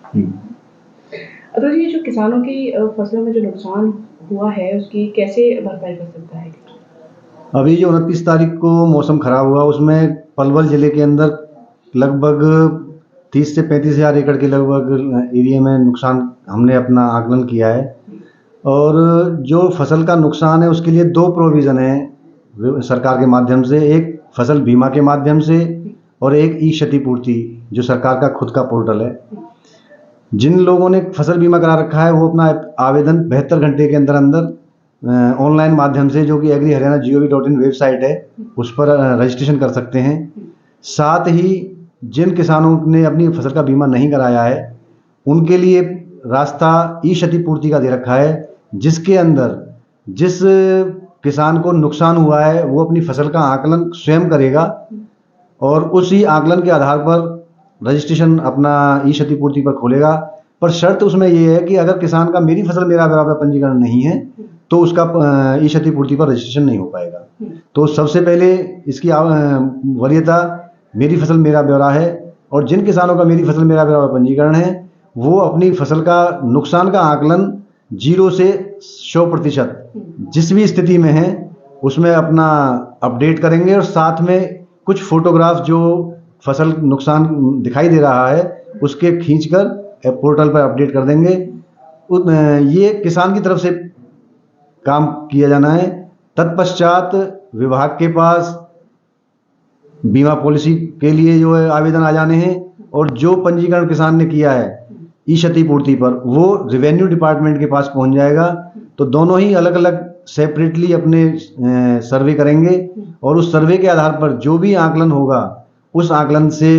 हम्म। तो ये जो किसानों की फसलों में जो नुकसान हुआ है, उसकी कैसे भरपाई कर सकता है किसान? अभी जो 29 तारीख को मौसम खराब हुआ उसमें पलवल जिले के अंदर लगभग 30 से 35 हज़ार एकड़ के लगभग एरिया में नुकसान हमने अपना आकलन किया है। और जो फसल का नुकसान है उसके लिए दो प्रोविज़न है सरकार के माध्यम से, एक फसल बीमा के माध्यम से और एक ई क्षतिपूर्ति जो सरकार का खुद का पोर्टल है। जिन लोगों ने फसल बीमा करा रखा है वो अपना आवेदन 72 घंटे के अंदर अंदर ऑनलाइन माध्यम से, जो कि agri-haryana.gov.in वेबसाइट है, उस पर रजिस्ट्रेशन कर सकते हैं। साथ ही जिन किसानों ने अपनी फसल का बीमा नहीं कराया है उनके लिए रास्ता ई क्षतिपूर्ति का दे रखा है, जिसके अंदर जिस किसान को नुकसान हुआ है वो अपनी फसल का आकलन स्वयं करेगा और उसी आकलन के आधार पर रजिस्ट्रेशन अपना ई क्षतिपूर्ति पर खोलेगा। पर शर्त उसमें ये है कि अगर किसान का मेरी फसल मेरा ब्यौरा पर पंजीकरण नहीं है तो उसका ई क्षतिपूर्ति पर रजिस्ट्रेशन नहीं हो पाएगा। तो सबसे पहले इसकी वरीयता मेरी फसल मेरा ब्यौरा है, और जिन किसानों का मेरी फसल मेरा ब्यौरा पर पंजीकरण है वो अपनी फसल का नुकसान का आकलन 0 से 100% जिस भी स्थिति में है उसमें अपना अपडेट करेंगे, और साथ में कुछ फोटोग्राफ जो फसल नुकसान दिखाई दे रहा है उसके खींचकर पोर्टल पर अपडेट कर देंगे। ये किसान की तरफ से काम किया जाना है। तत्पश्चात विभाग के पास बीमा पॉलिसी के लिए जो है आवेदन आ जाने हैं, और जो पंजीकरण किसान ने किया है ई क्षतिपूर्ति पर वो रेवेन्यू डिपार्टमेंट के पास पहुंच जाएगा। तो दोनों ही अलग अलग सेपरेटली अपने सर्वे करेंगे, और उस सर्वे के आधार पर जो भी आकलन होगा उस आकलन से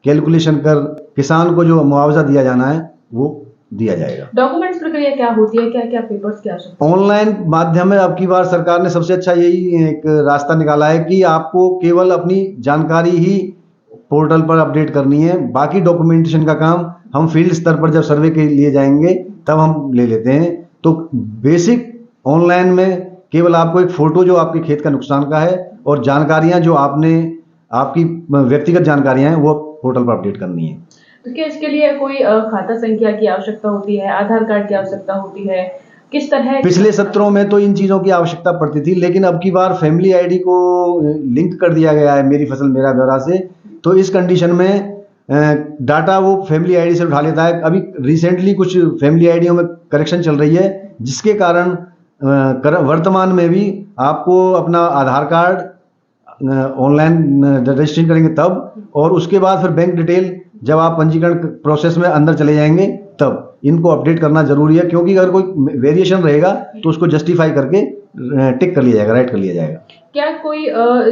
कैलकुलेशन कर किसान को जो मुआवजा दिया जाना है वो दिया जाएगा। डॉक्यूमेंट्स प्रक्रिया क्या होती है, क्या क्या पेपर्स की आवश्यकता? ऑनलाइन माध्यम है। अब की बार सरकार ने सबसे अच्छा यही एक रास्ता निकाला है कि आपको केवल अपनी जानकारी ही पोर्टल पर अपडेट करनी है, बाकी डॉक्यूमेंटेशन का काम हम फील्ड स्तर पर जब सर्वे के लिए जाएंगे तब हम ले लेते हैं। तो बेसिक ऑनलाइन में केवल आपको एक फोटो जो आपके खेत का नुकसान का है और जानकारियां जो आपने आपकी व्यक्तिगत जानकारियां हैं वो पोर्टल पर अपडेट करनी है। तो क्या इसके लिए कोई खाता संख्या की आवश्यकता होती है, आधार कार्ड की आवश्यकता होती है, किस तरह? पिछले सत्रों में तो इन चीज़ों की आवश्यकता पड़ती थी, लेकिन अब की बार फैमिली आईडी को लिंक कर दिया गया है मेरी फसल मेरा ब्यौरा से। तो इस कंडीशन में डाटा वो फैमिली आईडी से उठा लेता है। अभी रिसेंटली कुछ फैमिली आईडियों में करेक्शन चल रही है, जिसके कारण वर्तमान में भी आपको अपना आधार कार्ड ऑनलाइन रजिस्ट्रेशन करेंगे तब, और उसके बाद फिर बैंक डिटेल जब आप पंजीकरण प्रोसेस में अंदर चले जाएंगे तब इनको अपडेट करना जरूरी है, क्योंकि अगर कोई वेरिएशन रहेगा तो उसको जस्टिफाई करके टिक कर लिया जाएगा, राइट कर लिया जाएगा। क्या कोई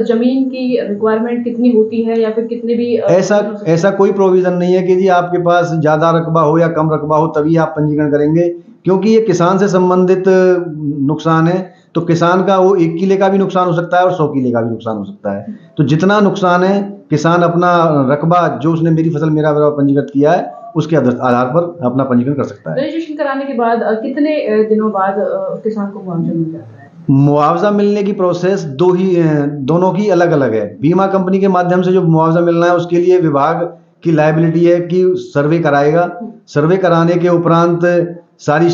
जमीन की रिक्वायरमेंट कितनी होती है या फिर कितने भी ऐसा कोई प्रोविजन नहीं है कि जी आपके पास ज्यादा रकबा हो या कम रकबा हो तभी आप पंजीकरण करेंगे, क्योंकि ये किसान से संबंधित नुकसान है। तो किसान का वो 1 किले का भी नुकसान हो सकता है और 100 किले का भी नुकसान हो सकता है। तो जितना नुकसान है किसान अपना रकबा जो उसने मेरी फसल मेरा ब्यौरा पंजीकृत किया है उसके आधार पर अपना पंजीकरण कर सकता है। रजिस्ट्रेशन कराने के बाद कितने दिनों बाद किसान को मुआवजा मिल जाता है? मुआवजा मिलने की प्रोसेस दोनों की अलग अलग है। बीमा कंपनी के माध्यम से जो मुआवजा मिलना है उसके लिए विभाग की लायबिलिटी है कि सर्वे कराएगा। सर्वे कराने के उपरांत सारी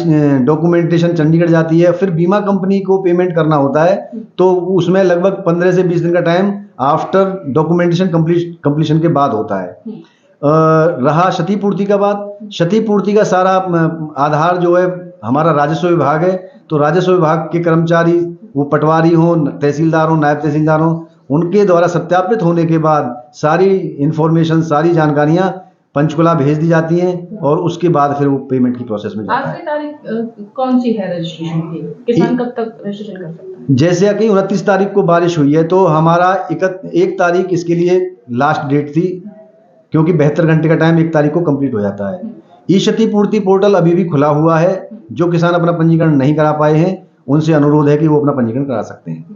डॉक्यूमेंटेशन चंडीगढ़ जाती है, फिर बीमा कंपनी को पेमेंट करना होता है। तो उसमें लगभग 15 से 20 दिन का टाइम आफ्टर डॉक्यूमेंटेशन कंप्लीशन के बाद होता है। रहा क्षतिपूर्ति का बात, क्षतिपूर्ति का सारा आधार जो है हमारा राजस्व विभाग है। तो राजस्व विभाग के कर्मचारी, वो पटवारी हो, तहसीलदार हो, नायब तहसीलदार हो, उनके द्वारा सत्यापित होने के बाद सारी इंफॉर्मेशन, सारी जानकारियां पंचकुला भेज दी जाती हैं, और उसके बाद फिर वो पेमेंट की प्रोसेस में जाता है। आखिरी तारीख कौन सी है रजिस्ट्रेशन की? किसान कब तक रजिस्ट्रेशन कर सकता है? जैसे कि 29 तारीख को बारिश हुई है तो हमारा 1 तारीख इसके लिए लास्ट डेट थी, क्योंकि 72 घंटे का टाइम 1 तारीख को कंप्लीट हो जाता है। ई क्षतिपूर्ति पोर्टल अभी भी खुला हुआ है। जो किसान अपना पंजीकरण नहीं करा पाए हैं उनसे अनुरोध है कि वो अपना पंजीकरण करा सकते हैं।